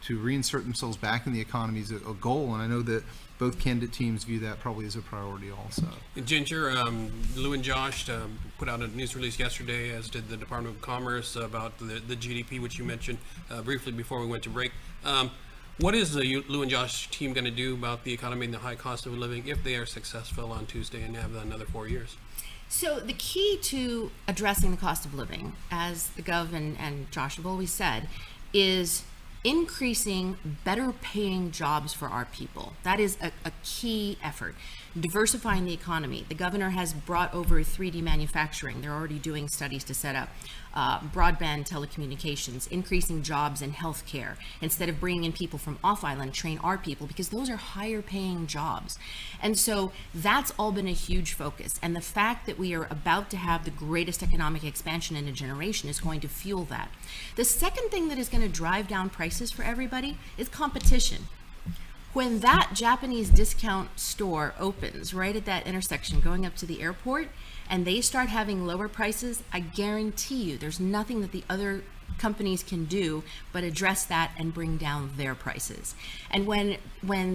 reinsert themselves back in the economy is a goal. And I know that both candidate teams view that probably as a priority also. Ginger, Lou and Josh put out a news release yesterday, as did the Department of Commerce, about the GDP, which you mentioned briefly before we went to break. What is the Lou and Josh team going to do about the economy and the high cost of living if they are successful on Tuesday and have another 4 years? So the key to addressing the cost of living, as the Gov and Josh have always said, is increasing better paying jobs for our people. That is a key effort. Diversifying the economy. The governor has brought over 3D manufacturing. They're already doing studies to set up broadband telecommunications, increasing jobs in healthcare. Instead of bringing in people from off island, train our people, because those are higher paying jobs. And so that's all been a huge focus. And the fact that we are about to have the greatest economic expansion in a generation is going to fuel that. The second thing that is going to drive down prices for everybody is competition. When that Japanese discount store opens right at that intersection going up to the airport, and they start having lower prices, I guarantee you there's nothing that the other companies can do but address that and bring down their prices. And when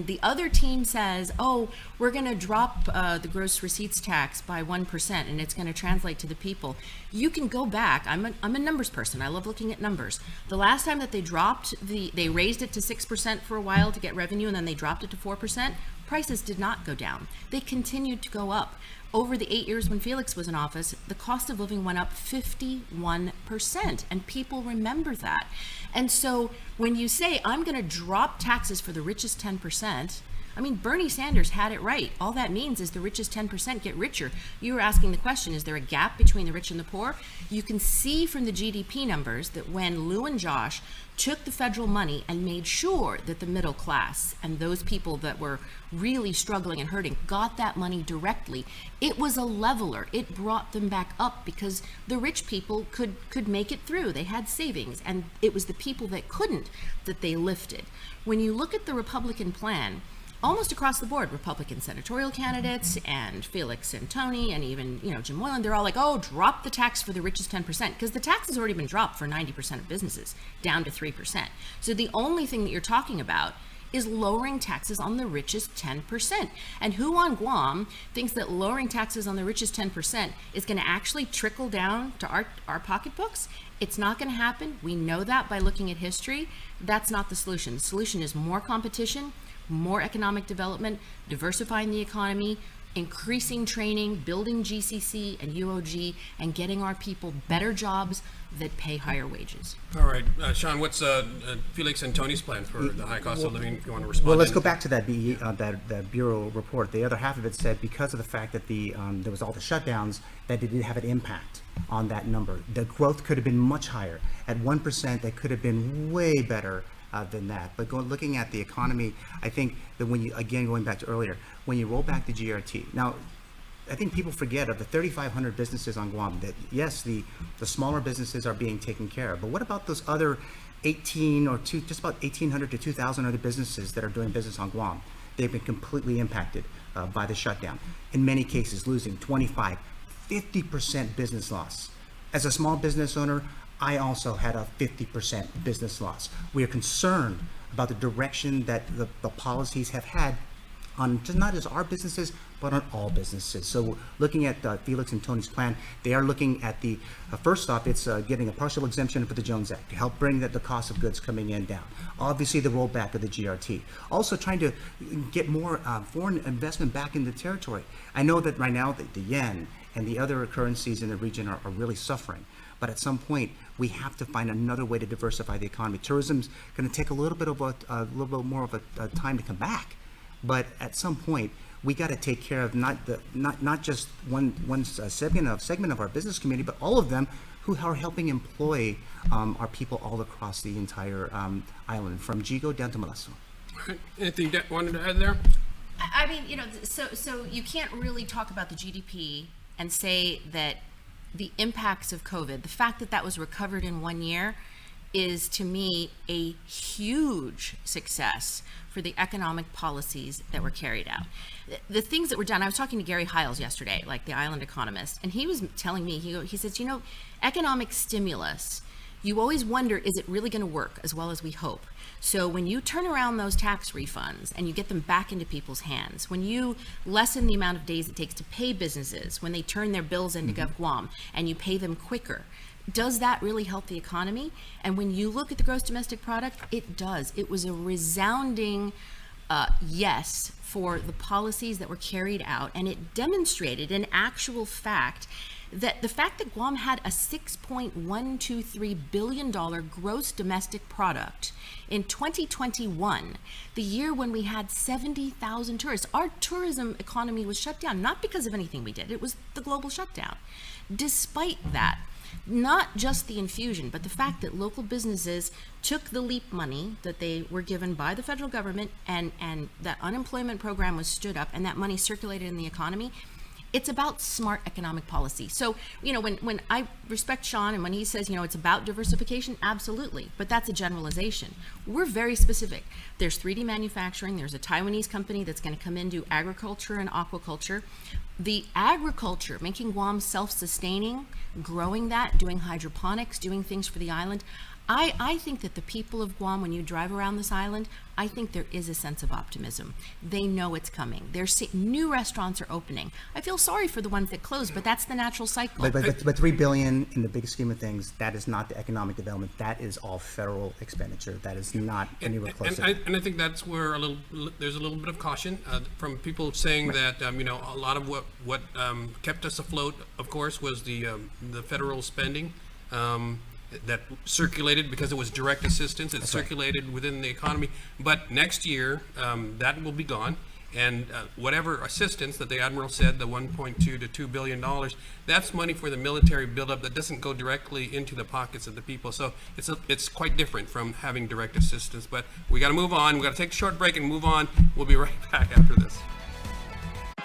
the other team says, oh, we're going to drop the gross receipts tax by 1% and it's going to translate to the people, you can go back. I'm a numbers person. I love looking at numbers. The last time that they they raised it to 6% for a while to get revenue, and then they dropped it to 4%, prices did not go down. They continued to go up. Over the 8 years when Felix was in office, the cost of living went up 51%, and people remember that. And so when you say, I'm going to drop taxes for the richest 10%, I mean, Bernie Sanders had it right. All that means is the richest 10% get richer. You were asking the question, is there a gap between the rich and the poor? You can see from the GDP numbers that when Lou and Josh took the federal money and made sure that the middle class and those people that were really struggling and hurting got that money directly, it was a leveler. It brought them back up because the rich people could make it through. They had savings, and it was the people that couldn't that they lifted. When you look at the Republican plan, almost across the board, Republican senatorial candidates and Felix and Tony and even, Jim Moylan, they're all like, oh, drop the tax for the richest 10%, because the tax has already been dropped for 90% of businesses, down to 3%. So the only thing that you're talking about is lowering taxes on the richest 10%. And who on Guam thinks that lowering taxes on the richest 10% is going to actually trickle down to our pocketbooks? It's not going to happen. We know that by looking at history. That's not the solution. The solution is more competition, more economic development, diversifying the economy, increasing training, building GCC and UOG, and getting our people better jobs that pay higher wages. All right, Sean, what's Felix and Tony's plan for the high cost of living? If you want to respond? Well, let's go back to that that Bureau report. The other half of it said because of the fact that there was all the shutdowns, that it did have an impact on that number. The growth could have been much higher. At 1%, that could have been way better than that. But looking at the economy, I think that when you, again, going back to earlier, when you roll back the GRT, now I think people forget of the 3,500 businesses on Guam that, yes, the smaller businesses are being taken care of, but what about those other 18 or just about 1,800 to 2,000 other businesses that are doing business on Guam? They've been completely impacted by the shutdown. In many cases, losing 25, 50% business loss. As a small business owner, I also had a 50% business loss. We are concerned about the direction that the policies have had on just not just our businesses, but on all businesses. So looking at Felix and Tony's plan, they are looking at the, first off, it's getting a partial exemption for the Jones Act to help bring the cost of goods coming in down. Obviously the rollback of the GRT. Also trying to get more foreign investment back in the territory. I know that right now the yen and the other currencies in the region are really suffering. But at some point, we have to find another way to diversify the economy. Tourism's going to take a little bit more of a time to come back. But at some point, we got to take care of not just one segment of our business community, but all of them who are helping employ our people all across the entire island, from Jigo down to Molesto. Anything you wanted to add there? I mean, you know, so you can't really talk about the GDP and say that the impacts of COVID, the fact that that was recovered in 1 year, is to me a huge success for the economic policies that were carried out. The things that were done, I was talking to Gary Hiles yesterday, like the island economist, and he was telling me, he says, you know, economic stimulus, you always wonder, is it really going to work as well as we hope? So when you turn around those tax refunds and you get them back into people's hands, when you lessen the amount of days it takes to pay businesses when they turn their bills into GovGuam and you pay them quicker, does that really help the economy? And when you look at the gross domestic product, it does. It was a resounding yes for the policies that were carried out, and it demonstrated in actual fact that the fact that Guam had a $6.123 billion gross domestic product in 2021, the year when we had 70,000 tourists, our tourism economy was shut down, not because of anything we did, it was the global shutdown. Despite that, not just the infusion, but the fact that local businesses took the LEAP money that they were given by the federal government, and that unemployment program was stood up and that money circulated in the economy. It's about smart economic policy. So, you know, when I respect Sean and when he says, you know, it's about diversification, absolutely, but that's a generalization. We're very specific. There's 3D manufacturing, there's a Taiwanese company that's going to come in, do agriculture and aquaculture. The agriculture, making Guam self-sustaining, growing that, doing hydroponics, doing things for the island. I think that the people of Guam, when you drive around this island, I think there is a sense of optimism. They know it's coming. New restaurants are opening. I feel sorry for the ones that closed, but that's the natural cycle. But $3 billion in the big scheme of things, that is not the economic development. That is all federal expenditure. That is not anywhere close. And I think that's where there's a little bit of caution from people saying that you know, a lot of what kept us afloat, of course, was the federal spending. That circulated because it was direct assistance. It circulated within the economy. But next year, that will be gone. And whatever assistance that the Admiral said, the $1.2 to $2 billion, that's money for the military buildup that doesn't go directly into the pockets of the people. So it's quite different from having direct assistance. But we got to move on. We got to take a short break and move on. We'll be right back after this.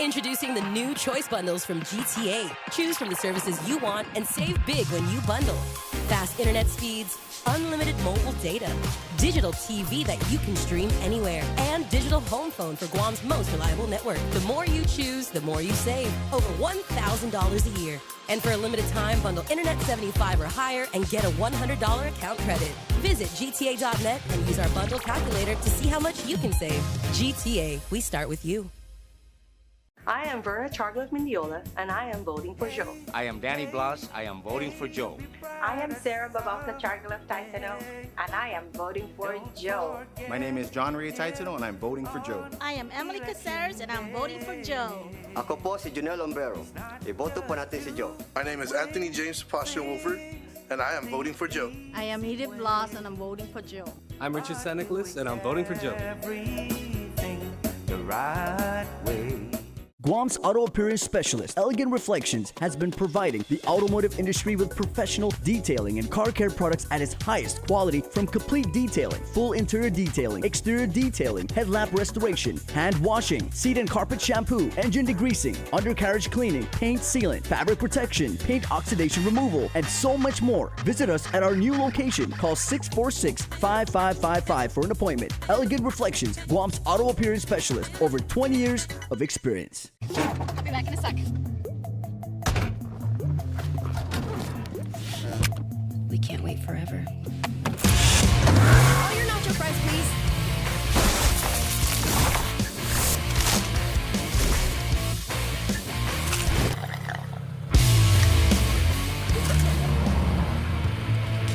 Introducing the new Choice Bundles from GTA. Choose from the services you want and save big when you bundle. Fast internet speeds, unlimited mobile data, digital TV that you can stream anywhere, and digital home phone for Guam's most reliable network. The more you choose, the more you save. Over $1,000 a year. And for a limited time, bundle Internet 75 or higher and get a $100 account credit. Visit GTA.net and use our bundle calculator to see how much you can save. GTA, we start with you. I am Vera Charlotte Mendiola, and I am voting for Joe. I am Danny Blas. I am voting for Joe. I am Sarah Babauta Charlotte Taitano, and I am voting for Joe. My name is John Ray Taitano, and I'm voting for Joe. I am Emily Caceres, and I'm voting for Joe. Ako po si Junel Ombrero. Iboto po natin si Joe. My name is Anthony James Pastor Wolford, and I am voting for Joe. I am Edith Blas, and I'm voting for Joe. I'm Richard San Nicolas, and I'm voting for Joe. Everything the right way. Guam's auto appearance specialist, Elegant Reflections, has been providing the automotive industry with professional detailing and car care products at its highest quality, from complete detailing, full interior detailing, exterior detailing, headlamp restoration, hand washing, seat and carpet shampoo, engine degreasing, undercarriage cleaning, paint sealant, fabric protection, paint oxidation removal, and so much more. Visit us at our new location. Call 646-5555 for an appointment. Elegant Reflections, Guam's auto appearance specialist. Over 20 years of experience. I'll be back in a sec. We can't wait forever. All your nacho fries, please.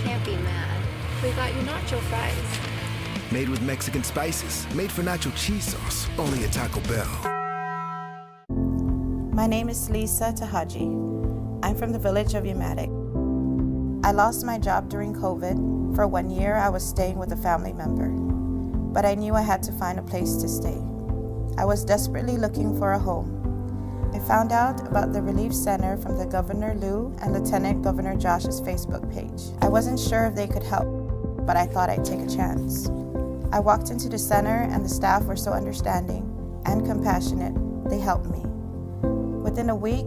Can't be mad. We got you nacho fries. Made with Mexican spices, made for nacho cheese sauce, only at Taco Bell. My name is Lisa Tahaji. I'm from the village of Yamatic. I lost my job during COVID. For 1 year, I was staying with a family member, but I knew I had to find a place to stay. I was desperately looking for a home. I found out about the Relief Center from the Governor Lou and Lieutenant Governor Josh's Facebook page. I wasn't sure if they could help, but I thought I'd take a chance. I walked into the center and the staff were so understanding and compassionate, they helped me. Within a week,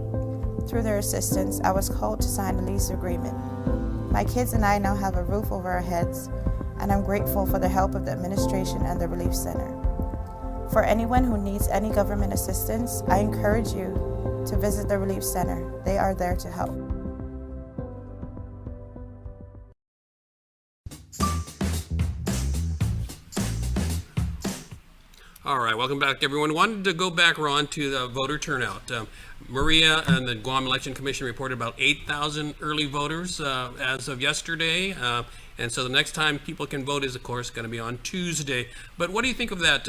through their assistance, I was called to sign a lease agreement. My kids and I now have a roof over our heads, and I'm grateful for the help of the administration and the Relief Center. For anyone who needs any government assistance, I encourage you to visit the Relief Center. They are there to help. All right, welcome back, everyone. Wanted to go back, Ron, to the voter turnout. Maria and the Guam Election Commission reported about 8,000 early voters as of yesterday. And so the next time people can vote is, of course, going to be on Tuesday. But what do you think of that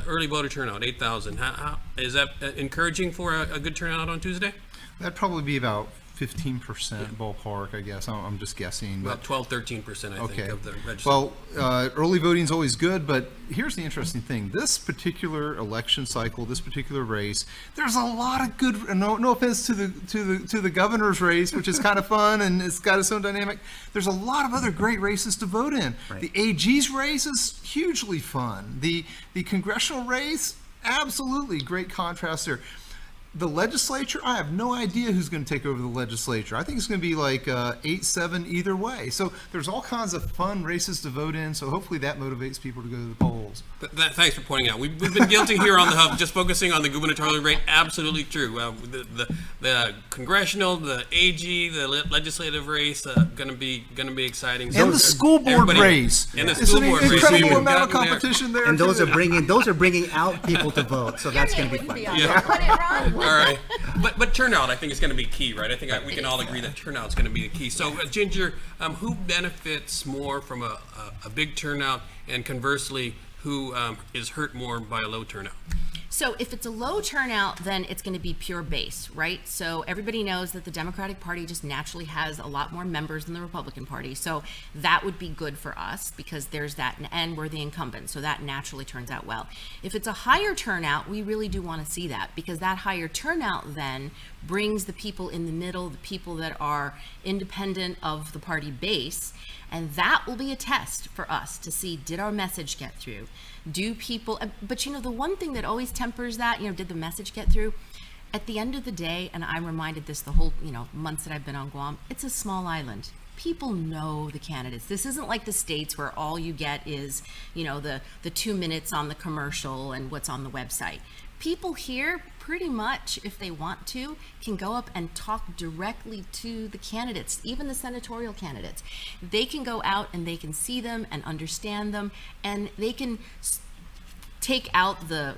early voter turnout, 8,000? How is that encouraging for a good turnout on Tuesday? That'd probably be about 15% ballpark, I guess. I'm just guessing. About 12-13%, I think, of the registered. Well, early voting is always good, but here's the interesting thing. This particular election cycle, this particular race, there's a lot of good. No offense to the governor's race, which is kind of fun and it's got its own dynamic. There's a lot of other great races to vote in. Right. The AG's race is hugely fun. The congressional race, absolutely great contrast there. The legislature, I have no idea who's going to take over the legislature. I think it's going to be like 8-7 either way. So there's all kinds of fun races to vote in. So hopefully that motivates people to go to the polls. Thanks for pointing out. We've been guilty here on the Hub, just focusing on the gubernatorial rate. Absolutely true. The congressional, the AG, the legislative race, going to be exciting. And the school board race. And the school board race. Incredible amount of competition there. And those are bringing out people to vote. So that's going to be fun. All right, but turnout, I think, is going to be key, right? I think we can all agree that turnout is going to be the key. So, Ginger, who benefits more from a big turnout, and conversely, who is hurt more by a low turnout? So if it's a low turnout, then it's going to be pure base, right? So everybody knows that the Democratic Party just naturally has a lot more members than the Republican Party. So that would be good for us because there's that, and we're the incumbent. So that naturally turns out well. If it's a higher turnout, we really do want to see that because that higher turnout then brings the people in the middle, the people that are independent of the party base. And that will be a test for us to see, did our message get through? Do people, but you know, the one thing that always tempers that, did the message get through? At the end of the day, and I'm reminded this the whole, months that I've been on Guam, it's a small island. People know the candidates. This isn't like the States where all you get is, the 2 minutes on the commercial and what's on the website. People here pretty much, if they want to, can go up and talk directly to the candidates, even the senatorial candidates. They can go out and they can see them and understand them, and they can take out the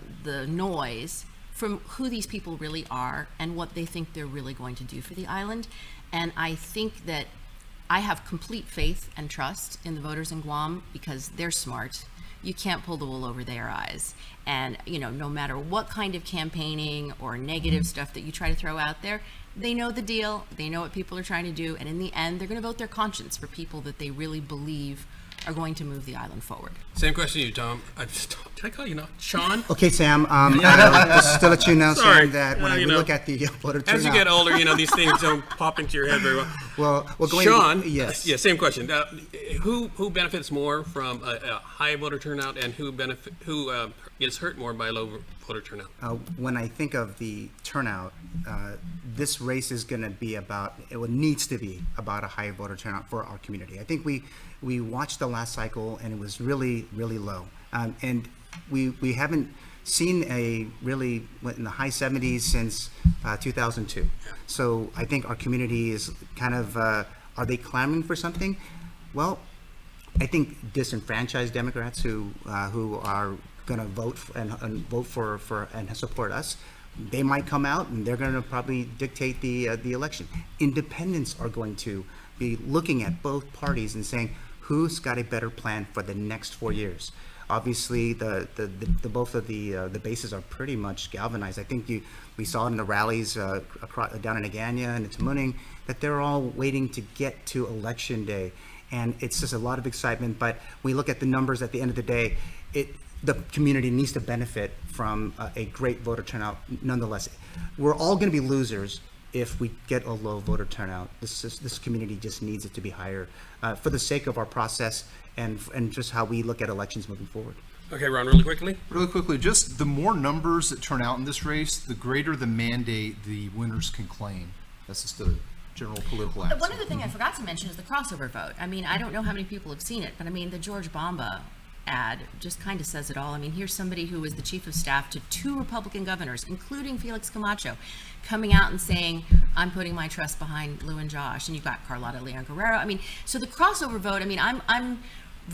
noise from who these people really are and what they think they're really going to do for the island. And I think that I have complete faith and trust in the voters in Guam because they're smart. You can't pull the wool over their eyes. And, no matter what kind of campaigning or negative stuff that you try to throw out there, they know the deal. They know what people are trying to do. And in the end, they're going to vote their conscience for people that they really believe are going to move the island forward. Same question to you, Tom. Did I call you Sean? Okay, Sam. Just to let you know, Sorry. Sam, that when we look at the voter turnout, as you get older, these things don't pop into your head very well. Well, going Sean. Yes. Yeah. Same question. Who benefits more from a high voter turnout, and who gets hurt more by low voter turnout? When I think of the turnout, this race is going to be about. It needs to be about a high voter turnout for our community. I think we watched the last cycle, and it was really, really low, and we haven't seen a really in the high 70s since 2002. So I think our community is kind of, are they clamoring for something? Well, I think disenfranchised Democrats who are going to vote for and support us, they might come out and they're going to probably dictate the election. Independents are going to be looking at both parties and saying, who's got a better plan for the next 4 years? Obviously, the both of the bases are pretty much galvanized. I think we saw it in the rallies across, down in Agana and in Tamuning, that they're all waiting to get to election day, and it's just a lot of excitement. But we look at the numbers at the end of the day, the community needs to benefit from a great voter turnout. Nonetheless, we're all going to be losers if we get a low voter turnout. This community just needs it to be higher for the sake of our process and just how we look at elections moving forward. Okay, Ron, really quickly. Really quickly, just the more numbers that turn out in this race, the greater the mandate the winners can claim. That's just the general political aspect. One other thing I forgot to mention is the crossover vote. I mean, I don't know how many people have seen it, but I mean, the George Bomba ad just kind of says it all. I mean, here's somebody who was the chief of staff to 2 Republican governors, including Felix Camacho, coming out and saying, I'm putting my trust behind Lou and Josh. And you've got Carlotta Leon Guerrero. I mean, so the crossover vote, I mean, I'm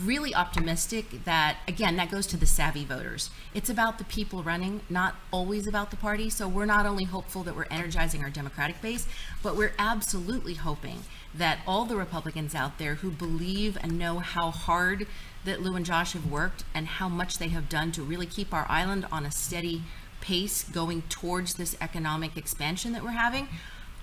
really optimistic that, again, that goes to the savvy voters. It's about the people running, not always about the party. So we're not only hopeful that we're energizing our Democratic base, but we're absolutely hoping that all the Republicans out there who believe and know how hard that Lou and Josh have worked and how much they have done to really keep our island on a steady pace going towards this economic expansion that we're having,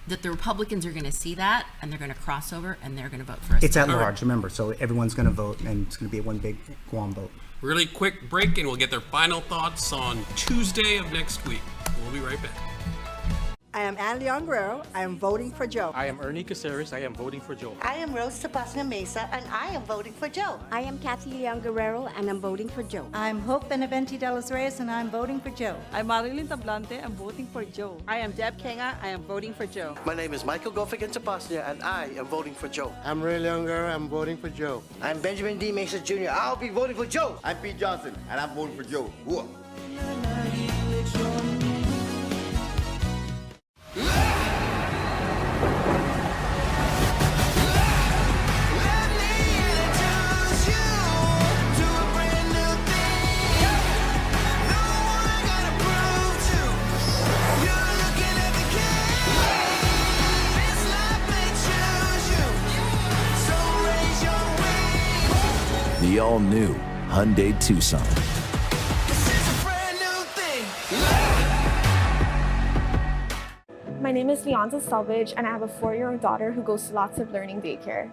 that the Republicans are going to see that and they're going to cross over and they're going to vote for us. It's at large, remember, so everyone's going to vote and it's going to be one big Guam vote. Really quick break and we'll get their final thoughts on Tuesday of next week. We'll be right back. I am Anne Leon Guerrero. I am voting for Joe. I am Ernie Caceres. I am voting for Joe. I am Rose Tapasna Mesa, and I am voting for Joe. I am Kathy Leon Guerrero, and I'm voting for Joe. I'm Hope Benavente de los Reyes, and I'm voting for Joe. I'm Marilyn Tablante. I'm voting for Joe. I am Deb Kenga. I am voting for Joe. My name is Michael Gofigan Tapasna, and I am voting for Joe. I'm Ray Leon Guerrero. I'm voting for Joe. I'm Benjamin D. Mesa Jr. I'll be voting for Joe. I'm Pete Johnson, and I'm voting for Joe. Whoa. The all-new Hyundai Tucson. My name is Leonza Selvage, and I have a 4-year-old daughter who goes to lots of learning daycare.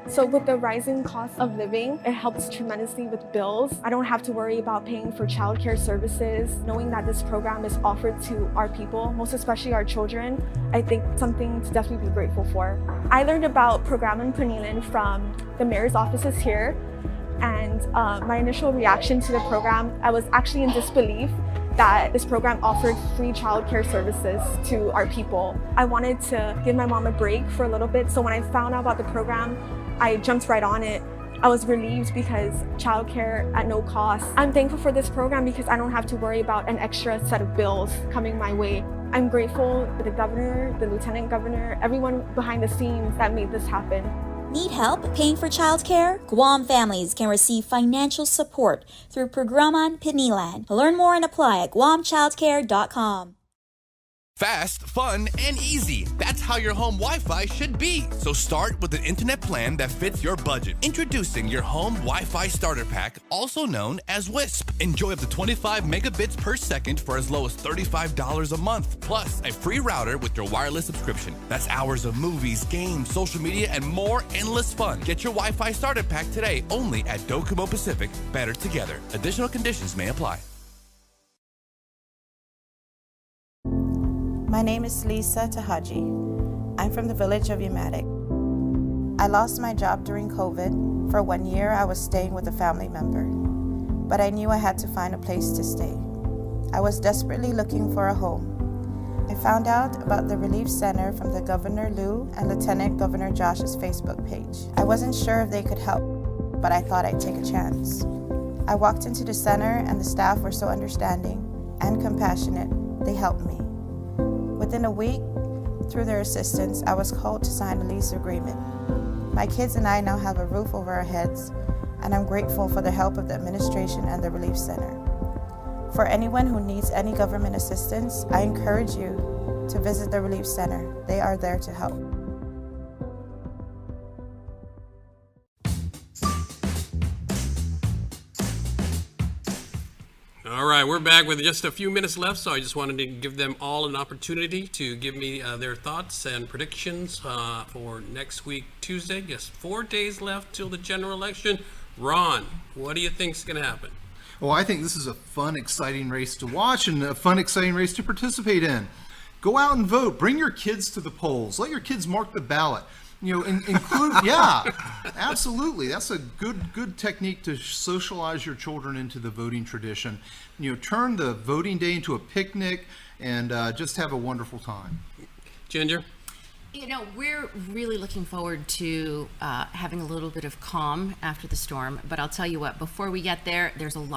So with the rising cost of living, it helps tremendously with bills. I don't have to worry about paying for childcare services. Knowing that this program is offered to our people, most especially our children, I think something to definitely be grateful for. I learned about Programan Panilan from the mayor's offices here, and my initial reaction to the program, I was actually in disbelief that this program offered free childcare services to our people. I wanted to give my mom a break for a little bit, so when I found out about the program, I jumped right on it. I was relieved because childcare at no cost. I'm thankful for this program because I don't have to worry about an extra set of bills coming my way. I'm grateful to the governor, the lieutenant governor, everyone behind the scenes that made this happen. Need help paying for childcare? Guam families can receive financial support through Programan Pinilan. Learn more and apply at guamchildcare.com. Fast, fun, and easy. That's how your home Wi-Fi should be. So start with an internet plan that fits your budget. Introducing your home Wi-Fi starter pack, also known as WISP. Enjoy up to 25 megabits per second for as low as $35 a month, plus a free router with your wireless subscription. That's hours of movies, games, social media, and more endless fun. Get your Wi-Fi starter pack today only at Docomo Pacific. Better together. Additional conditions may apply. My name is Lisa Tahaji. I'm from the village of Yamatic. I lost my job during COVID. For 1 year, I was staying with a family member, but I knew I had to find a place to stay. I was desperately looking for a home. I found out about the Relief Center from the Governor Lou and Lieutenant Governor Josh's Facebook page. I wasn't sure if they could help, but I thought I'd take a chance. I walked into the center and the staff were so understanding and compassionate, they helped me. Within a week, through their assistance, I was called to sign a lease agreement. My kids and I now have a roof over our heads, and I'm grateful for the help of the administration and the Relief Center. For anyone who needs any government assistance, I encourage you to visit the Relief Center. They are there to help. All right, we're back with just a few minutes left, so I just wanted to give them all an opportunity to give me their thoughts and predictions for next week, Tuesday. Just 4 days left till the general election. Ron, what do you think is going to happen? Well, I think this is a fun, exciting race to watch and a fun, exciting race to participate in. Go out and vote. Bring your kids to the polls. Let your kids mark the ballot. Include, yeah, absolutely. That's a good technique to socialize your children into the voting tradition. Turn the voting day into a picnic and just have a wonderful time. Ginger? We're really looking forward to having a little bit of calm after the storm, but I'll tell you what, before we get there, there's a lot